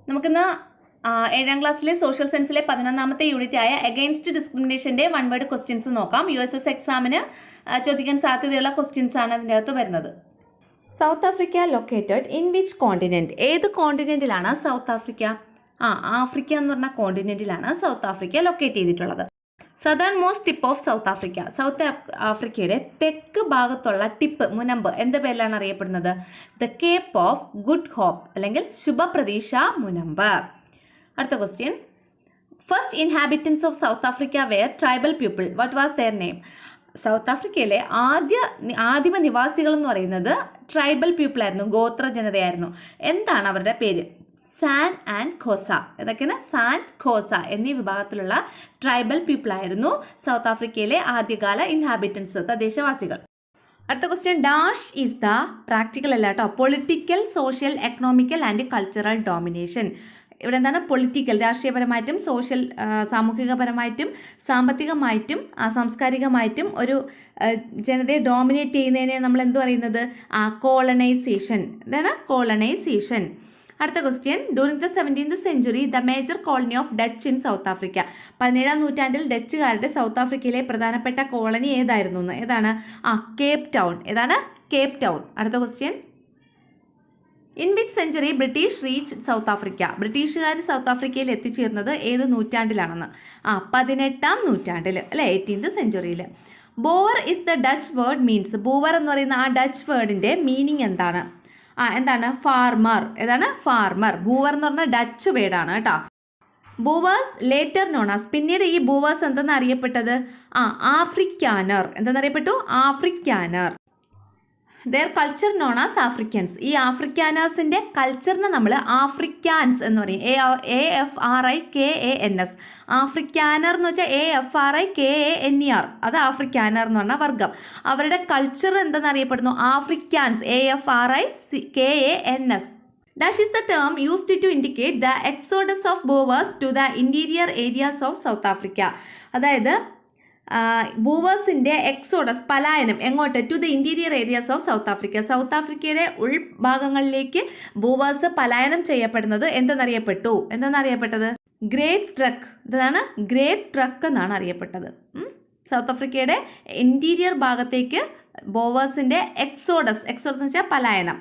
നമുക്കിന്ന് 7ാം ക്ലാസ്സിലെ social സയൻസിലെ 11ാമത്തെ unit ആയ അഗെയിൻസ്റ്റ് ഡിസ്ക്രിമിനേഷന്റെ 1 വേർഡ് ക്വസ്റ്റ്യൻസ് നോക്കാം. USS എക്സാമിന് ചോദിക്കാൻ സാധ്യതയുള്ള ക്വസ്റ്റ്യൻസ് ആണ് അതിൻ്റെ അകത്ത് വരുന്നത്. South Africa located in which continent? ഏത് കോണ്ടിനെന്റിലാണ് സൗത്ത് ആഫ്രിക്ക? ആഫ്രിക്ക എന്ന് പറഞ്ഞ കോണ്ടിനെന്റിലാണ് സൗത്ത് ആഫ്രിക്ക ലൊക്കേറ്റ് ചെയ്തിട്ടുള്ളത്. Southernmost tip of South Africa. South ആഫ്രിക്കയുടെ തെക്ക് ഭാഗത്തുള്ള ടിപ്പ്, മുനമ്പ് എന്ത് പേരിലാണ് അറിയപ്പെടുന്നത്? The Cape of Good Hope അല്ലെങ്കിൽ ശുഭപ്രതീക്ഷ മുനമ്പ്. അടുത്ത question, first inhabitants of South Africa were tribal people. What was their name? South ആഫ്രിക്കയിലെ ആദിമ നിവാസികൾ എന്ന് പറയുന്നത് ട്രൈബൽ പീപ്പിൾ ആയിരുന്നു, ഗോത്ര ജനതയായിരുന്നു. എന്താണ് അവരുടെ പേര്? San and Khosa. ഇതൊക്കെയാണ് സാൻ, ഖോസ എന്നീ വിഭാഗത്തിലുള്ള ട്രൈബൽ പീപ്പിൾ ആയിരുന്നു സൗത്ത് ആഫ്രിക്കയിലെ ആദ്യകാല ഇൻഹാബിറ്റൻസ്, തദ്ദേശവാസികൾ. അടുത്ത question, dash is the practical അല്ല കേട്ടോ, political, social, economical and cultural domination. ഇവിടെ എന്താണ്? പൊളിറ്റിക്കൽ, രാഷ്ട്രീയപരമായിട്ടും സോഷ്യൽ സാമൂഹികപരമായിട്ടും സാമ്പത്തികമായിട്ടും സാംസ്കാരികമായിട്ടും ഒരു ജനതയെ ഡോമിനേറ്റ് ചെയ്യുന്നതിനെ നമ്മൾ എന്ത് പറയുന്നത്? കോളനൈസേഷൻ. ഇതാണ് കോളനൈസേഷൻ. അടുത്ത question, during the 17th century the major colony of Dutch in South Africa. 17ാം നൂറ്റാണ്ടിൽ ഡച്ചുകാരുടെ സൗത്ത് ആഫ്രിക്കയിലെ പ്രധാനപ്പെട്ട കോളനി ഏതായിരുന്നു? ഏതാണ്? Cape Town. ഏതാണ്? Cape Town. അടുത്ത question, in which century British reach South Africa? ബ്രിട്ടീഷുകാർ സൗത്ത് ആഫ്രിക്കയിൽ എത്തിച്ചേർന്നത് ഏത് നൂറ്റാണ്ടിലാണെന്ന്? 18ാം നൂറ്റാണ്ടിൽ അല്ലെ, 18th century. Boer is the Dutch word means. Boer എന്ന് പറയുന്ന ആ ഡച്ച് വേർഡിന്റെ മീനിങ് എന്താണ്? എന്താണ്? ഫാർമർ. ഏതാണ്? ഫാർമർ. ബൂവർ എന്ന് പറഞ്ഞ ഡച്ച് വേർഡാണ് കേട്ടോ. Boers later known as. പിന്നീട് ഈ ബൂവേഴ്സ് എന്തെന്ന് അറിയപ്പെട്ടത്? ആഫ്രിക്കാനർ. എന്തെന്നറിയപ്പെട്ടു? Afrikaner. Their culture known as Afrikaans. ഈ ആഫ്രിക്കാനേഴ്സിൻ്റെ കൾച്ചറിനെ നമ്മൾ ആഫ്രിക്കാൻസ് എന്ന് പറയും. AFRIKANS. ആഫ്രിക്കാനർ എന്ന് വെച്ചാൽ AFRIKANER. അത് ആഫ്രിക്കാനർ എന്ന് പറഞ്ഞ വർഗം. അവരുടെ കൾച്ചർ എന്തെന്നറിയപ്പെടുന്നു? Afrikaans. AFRIKANS. Dash is the term used to indicate the exodus of Boers to the interior areas of South Africa. അതായത് ബൂവേഴ്സിൻ്റെ എക്സോഡസ്, പലായനം എങ്ങോട്ട്? To the interior areas of South Africa. South ആഫ്രിക്കയുടെ ഉൾഭാഗങ്ങളിലേക്ക് ബൂവേഴ്സ് പലായനം ചെയ്യപ്പെടുന്നത് എന്തെന്നറിയപ്പെട്ടത്? Great Trek. ഇതാണ് Great Trek എന്നാണ് അറിയപ്പെട്ടത്. സൗത്ത് ആഫ്രിക്കയുടെ ഇൻറ്റീരിയർ ഭാഗത്തേക്ക് ബോവേഴ്സിൻ്റെ എക്സോഡസ് എന്ന് വെച്ചാൽ പലായനം.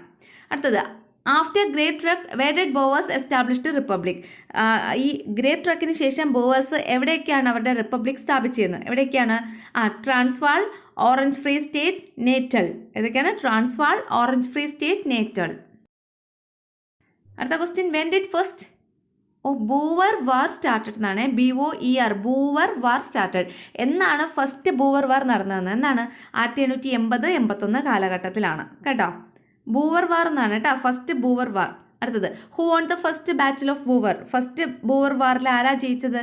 അടുത്തത്, after Great Trek where did Boers established republic. ഈ ഗ്രേറ്റ് ട്രക്കിന് ശേഷം ബോവേഴ്സ് എവിടെയൊക്കെയാണ് അവരുടെ റിപ്പബ്ലിക് സ്ഥാപിച്ചിരുന്നത്? എവിടെയൊക്കെയാണ്? Transvaal, Orange Free State, Natal. ഏതൊക്കെയാണ്? Transvaal, Orange Free State, Natal. അടുത്ത question, when did first Boer war started എന്നാണ്. BOER, Boer war started. എന്നാണ് ഫസ്റ്റ് ബൂവർ വാർ നടന്നതെന്ന്? എന്നാണ്? 1880-81 കാലഘട്ടത്തിലാണ് കേട്ടോ. ബൂവർ വാർ എന്നാണ് കേട്ടോ, ഫസ്റ്റ് ബൂവർ വാർ. അടുത്തത്, who won the first battle of Boer. First Boer വാറിൽ ആരാ ജയിച്ചത്?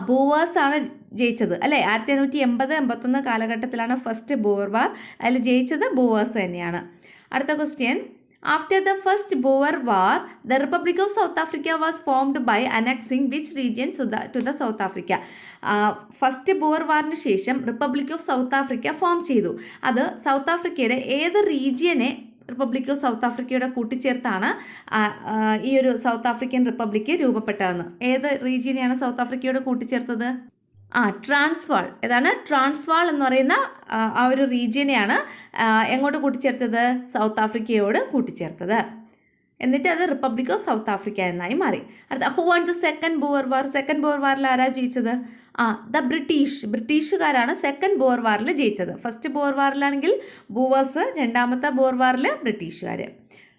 ബൂവേഴ്സ് ആണ് ജയിച്ചത് അല്ലേ. 1880-81 കാലഘട്ടത്തിലാണ് ഫസ്റ്റ് ബൂവർ വാർ. അതിൽ ജയിച്ചത് ബൂവേഴ്സ് തന്നെയാണ്. അടുത്ത question, after the first Boer war the Republic of South Africa was formed by annexing which region to the South Africa. First Boer വാറിന് ശേഷം republic of South Africa form ചെയ്തു. അത് south ആഫ്രിക്കയുടെ ഏത് റീജിയനെ റിപ്പബ്ലിക് ഓഫ് സൗത്ത് ആഫ്രിക്കയുടെ കൂട്ടിച്ചേർത്താണ് ഈ ഒരു south African republic രൂപപ്പെട്ടതെന്ന്? ഏത് റീജിയനെയാണ് സൗത്ത് ആഫ്രിക്കയോട് കൂട്ടിച്ചേർത്തത്? ട്രാൻസ്വാൾ. ഏതാണ്? ട്രാൻസ്വാൾ എന്ന് പറയുന്ന ആ ഒരു റീജിയനെയാണ് എങ്ങോട്ട് കൂട്ടിച്ചേർത്തത്? സൗത്ത് ആഫ്രിക്കയോട് കൂട്ടിച്ചേർത്തത്. എന്നിട്ട് അത് റിപ്പബ്ലിക് ഓഫ് സൗത്ത് ആഫ്രിക്ക എന്നായി മാറി. അടുത്ത, who won the second Boer war. Second Boer വാറിൽ ആരാ ജയിച്ചത്? ദ ബ്രിട്ടീഷുകാരാണ് സെക്കൻഡ് ബൂവർ വാറിൽ ജയിച്ചത്. ഫസ്റ്റ് ബൂവർ വാറിലാണെങ്കിൽ ബൂവേഴ്സ്, രണ്ടാമത്തെ ബൂവർ വാറിൽ ബ്രിട്ടീഷുകാർ.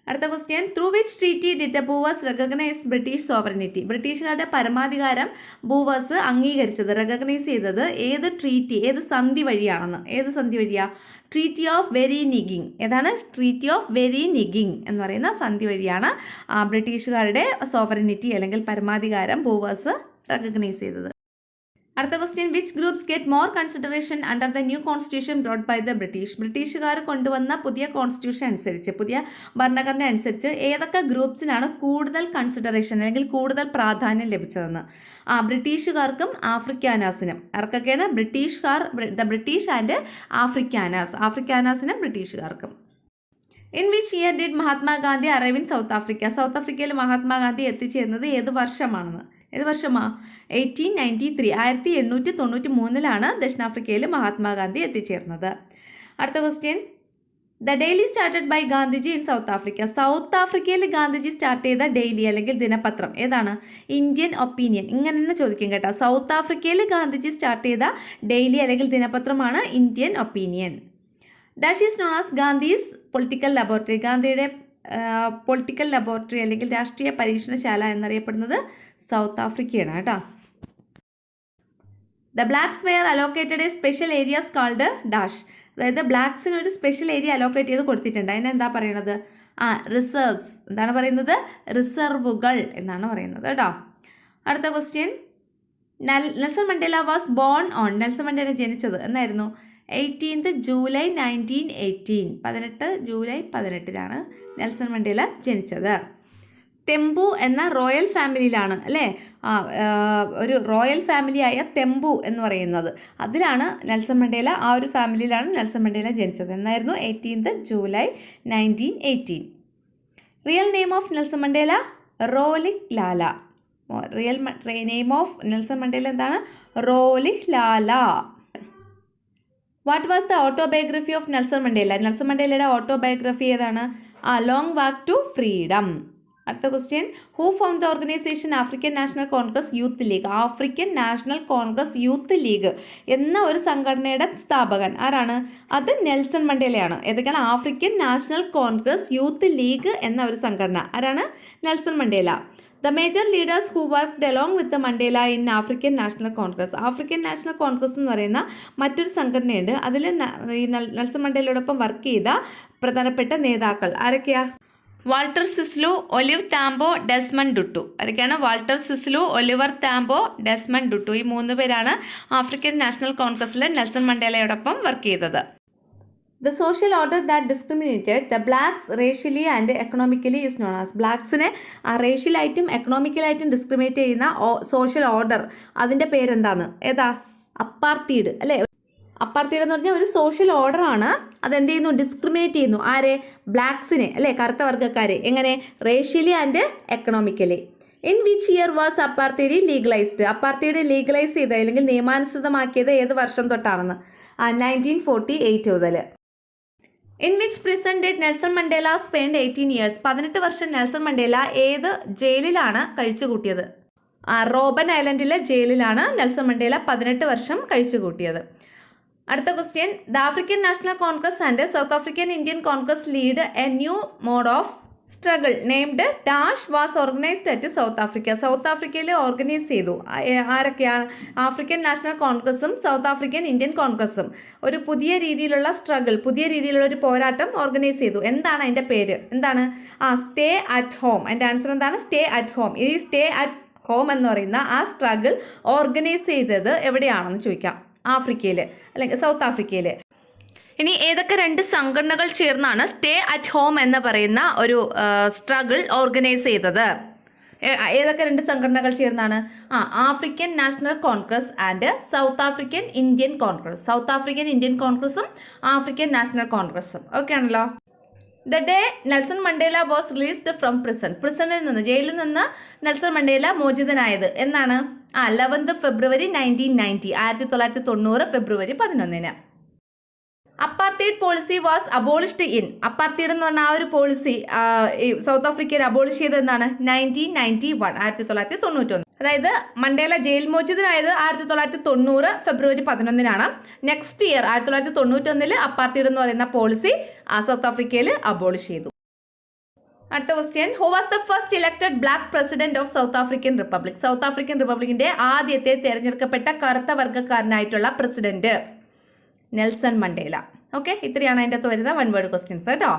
അടുത്ത question, through which treaty did the Boers recognise British sovereignty. ബ്രിട്ടീഷുകാരുടെ പരമാധികാരം ബൂവേഴ്സ് അംഗീകരിച്ചത്, റെക്കഗ്നൈസ് ചെയ്തത് ഏത് ട്രീറ്റി, ഏത് സന്ധി വഴിയാണെന്ന്? ഏത് സന്ധി വഴിയാ? Treaty of Vereeniging. ഏതാണ്? ട്രീറ്റി ഓഫ് വെരിനിഗിങ് എന്ന് പറയുന്ന സന്ധി വഴിയാണ് ബ്രിട്ടീഷുകാരുടെ സോവറിനിറ്റി അല്ലെങ്കിൽ പരമാധികാരം ബൂവേഴ്സ് റെക്കഗ്നൈസ് ചെയ്തത്. അടുത്ത question, which groups get more consideration under the new constitution brought by the British. ബ്രിട്ടീഷുകാർ കൊണ്ടുവന്ന പുതിയ കോൺസ്റ്റിറ്റ്യൂഷൻ അനുസരിച്ച്, പുതിയ ഭരണഘടന അനുസരിച്ച് ഏതൊക്കെ ഗ്രൂപ്പ്സിനാണ് കൂടുതൽ കൺസിഡറേഷൻ അല്ലെങ്കിൽ കൂടുതൽ പ്രാധാന്യം ലഭിച്ചതെന്ന്? ബ്രിട്ടീഷുകാർക്കും ആഫ്രിക്കാനേഴ്സിനും. ആർക്കൊക്കെയാണ്? ബ്രിട്ടീഷുകാർ, the British and ആഫ്രിക്കാനേഴ്സിനും ബ്രിട്ടീഷുകാർക്കും. In which year did Mahatma Gandhi arrive in South Africa? South ആഫ്രിക്കയിൽ മഹാത്മാഗാന്ധി എത്തിച്ചേരുന്നത് ഏത് വർഷമാണെന്ന്? ഏത് വർഷമാണ്? 1893, 1893 ദക്ഷിണാഫ്രിക്കയിൽ മഹാത്മാഗാന്ധി എത്തിച്ചേർന്നത്. അടുത്ത question, the daily started by Gandhiji in South Africa. South ആഫ്രിക്കയിൽ ഗാന്ധിജി സ്റ്റാർട്ട് ചെയ്ത ഡെയിലി അല്ലെങ്കിൽ ദിനപത്രം ഏതാണ്? Indian Opinion. ഇങ്ങനെ തന്നെ ചോദിക്കും കേട്ടോ. സൗത്ത് ആഫ്രിക്കയിൽ ഗാന്ധിജി സ്റ്റാർട്ട് ചെയ്ത ഡെയിലി അല്ലെങ്കിൽ ദിനപത്രമാണ് Indian Opinion. Dash is known as Gandhi's political laboratory. ഗാന്ധിയുടെ പൊളിറ്റിക്കൽ ലബോറട്ടറി അല്ലെങ്കിൽ രാഷ്ട്രീയ പരീക്ഷണശാല എന്നറിയപ്പെടുന്നത് സൗത്ത് ആഫ്രിക്കയാണ് കേട്ടോ. The blacks were allocated a special areas called dash. അതായത് ബ്ലാക്സിന് ഒരു സ്പെഷ്യൽ ഏരിയ അലോക്കേറ്റ് ചെയ്ത് കൊടുത്തിട്ടുണ്ട്. അതിനെന്താ പറയണത്? റിസർവ്സ്. എന്താണ് പറയുന്നത്? റിസർവുകൾ എന്നാണ് പറയുന്നത് കേട്ടോ. അടുത്ത question, Nelson Mandela was born on. Nelson Mandela ജനിച്ചത് എന്നായിരുന്നു? 18th July 1918. 18 July 18 Nelson Mandela ജനിച്ചത്. തെമ്പു എന്ന റോയൽ ഫാമിലിയിലാണ് അല്ലേ? ഒരു റോയൽ ഫാമിലിയായ തെമ്പു എന്ന് പറയുന്നത്, അതിലാണ് നെൽസൺ മണ്ടേല, ആ ഒരു ഫാമിലിയിലാണ് നെൽസൺ മണ്ടേല ജനിച്ചത്. എന്നായിരുന്നു? 18th July 1918. Real name of Nelson Mandela? റോലിക് ലാല. Real name of Nelson Mandela എന്താണ്? റോലിക് ലാല. What was the autobiography of Nelson Mandela? Nelson മണ്ടേലയുടെ ഓട്ടോബയോഗ്രഫി ഏതാണ്? Long walk to freedom. അടുത്ത question, who found the organisation African National Congress Youth League? African National Congress Youth League എന്ന ഒരു സംഘടനയുടെ സ്ഥാപകൻ ആരാണ്? അത് നെൽസൺ മണ്ടേലയാണ്. ഏതൊക്കെയാണ്? African National Congress Youth League എന്ന ഒരു സംഘടന. ആരാണ്? Nelson Mandela. The major leaders who worked along with Mandela in African National Congress. African National Congress എന്ന് പറയുന്ന മറ്റൊരു സംഘടനയുണ്ട്. അതിൽ ഈ നെൽസൺ മണ്ടേലയോടൊപ്പം വർക്ക് ചെയ്ത പ്രധാനപ്പെട്ട നേതാക്കൾ ആരൊക്കെയാ? Walter Sisulu, Oliver Tambo, Desmond Tutu. ആരൊക്കെയാണ്? Walter Sisulu, Oliver Tambo, Desmond Tutu. ഈ 3 പേരാണ് ആഫ്രിക്കൻ നാഷണൽ കോൺഗ്രസ്സിൽ നെൽസൺ മണ്ടേലയോടൊപ്പം വർക്ക് ചെയ്തത്. The social order that discriminated the blacks racially and economically is known as. ബ്ലാക്സിനെ റേഷ്യലായിട്ടും എക്കണോമിക്കലായിട്ടും ഡിസ്ക്രിമിനേറ്റ് ചെയ്യുന്ന സോഷ്യൽ ഓർഡർ, അതിൻ്റെ പേരെന്താണ്? ഏതാ? അപ്പാർത്തീഡ് അല്ലേ? അപ്പാർത്തീഡ് എന്ന് പറഞ്ഞാൽ ഒരു സോഷ്യൽ ഓർഡർ ആണ്. അതെന്ത് ചെയ്യുന്നു? ഡിസ്ക്രിമിനേറ്റ് ചെയ്യുന്നു. ആരെ? ബ്ലാക്സിനെ അല്ലേ? കറുത്ത വർഗ്ഗക്കാരെ. എങ്ങനെ? Racially and economically. In which year was apartheid legalised? Apartheid legalise ചെയ്ത് അല്ലെങ്കിൽ നിയമാനുസൃതമാക്കിയത് ഏത് വർഷം തൊട്ടാണെന്ന്? 1948 മുതൽ. In which prison did Nelson Mandela spend 18 years? 18 വർഷം നെൽസൺ മണ്ടേല ഏത് ജയിലിലാണ് കഴിച്ചു കൂട്ടിയത്? റോബൻ ഐലൻഡിലെ ജയിലിലാണ് നെൽസൺ മണ്ടേല 18 വർഷം കഴിച്ചു കൂട്ടിയത്. അടുത്ത question, the African National Congress and South African Indian Congress lead a new mode of struggle named dash was organised at South Africa. South ആഫ്രിക്കയിൽ ഓർഗനൈസ് ചെയ്തു. ആരൊക്കെയാണ്? ആഫ്രിക്കൻ നാഷണൽ കോൺഗ്രസും സൗത്ത് ആഫ്രിക്കൻ ഇന്ത്യൻ കോൺഗ്രസും ഒരു പുതിയ രീതിയിലുള്ള സ്ട്രഗിൾ, പുതിയ രീതിയിലുള്ള ഒരു പോരാട്ടം ഓർഗനൈസ് ചെയ്തു. എന്താണ് അതിൻ്റെ പേര്? എന്താണ്? Stay at home. അതിൻ്റെ ആൻസർ എന്താണ്? Stay at home. ഈ സ്റ്റേ അറ്റ് ഹോം എന്ന് പറയുന്ന ആ സ്ട്രഗിൾ ഓർഗനൈസ് ചെയ്തത് എവിടെയാണെന്ന് ചോദിക്കാം. ആഫ്രിക്കയിൽ അല്ലെങ്കിൽ സൗത്ത് ആഫ്രിക്കയിൽ. ഇനി ഏതൊക്കെ 2 സംഘടനകൾ ചേർന്നാണ് സ്റ്റേ അറ്റ് ഹോം എന്ന് പറയുന്ന ഒരു സ്ട്രഗിൾ ഓർഗനൈസ് ചെയ്തത്? ഏതൊക്കെ 2 സംഘടനകൾ ചേർന്നാണ്? African National Congress and South African Indian Congress. South African Indian കോൺഗ്രസും ആഫ്രിക്കൻ നാഷണൽ കോൺഗ്രസും. ഓക്കെ ആണല്ലോ. The day Nelson Mandela was released from പ്രിസണിൽ നിന്ന്, ജയിലിൽ നിന്ന് നെൽസൺ മണ്ടേല മോചിതനായത് എന്നാണ്? 11th February 1990. 1990 February 11. Apartheid policy was abolished in. Apartheid എന്ന് പറഞ്ഞാൽ ആ ഒരു പോളിസി സൗത്ത് ആഫ്രിക്കയിൽ അബോളിഷ് ചെയ്തതെന്നാണ്? 1991. 1991. അതായത് മണ്ടേല ജയിൽ മോചിതനായത് 1990 ഫെബ്രുവരി 11. നെക്സ്റ്റ് ഇയർ 1991 അപ്പാർത്തൈഡ് എന്ന് പറയുന്ന പോളിസി സൗത്ത് ആഫ്രിക്കയിൽ അബോളിഷ് ചെയ്തു. അടുത്ത question, who was the first elected black president of South African republic? South African റിപ്പബ്ലിക്കിന്റെ ആദ്യത്തെ തിരഞ്ഞെടുക്കപ്പെട്ട കറുത്ത വർഗ്ഗക്കാരനായിട്ടുള്ള പ്രസിഡന്റ് നെൽസൺ മണ്ടേല. ഓക്കെ, ഇത്രയാണ് അതിൻ്റെ അകത്ത് വരുന്ന 1 word ക്വസ്റ്റ്യൻസ് കേട്ടോ.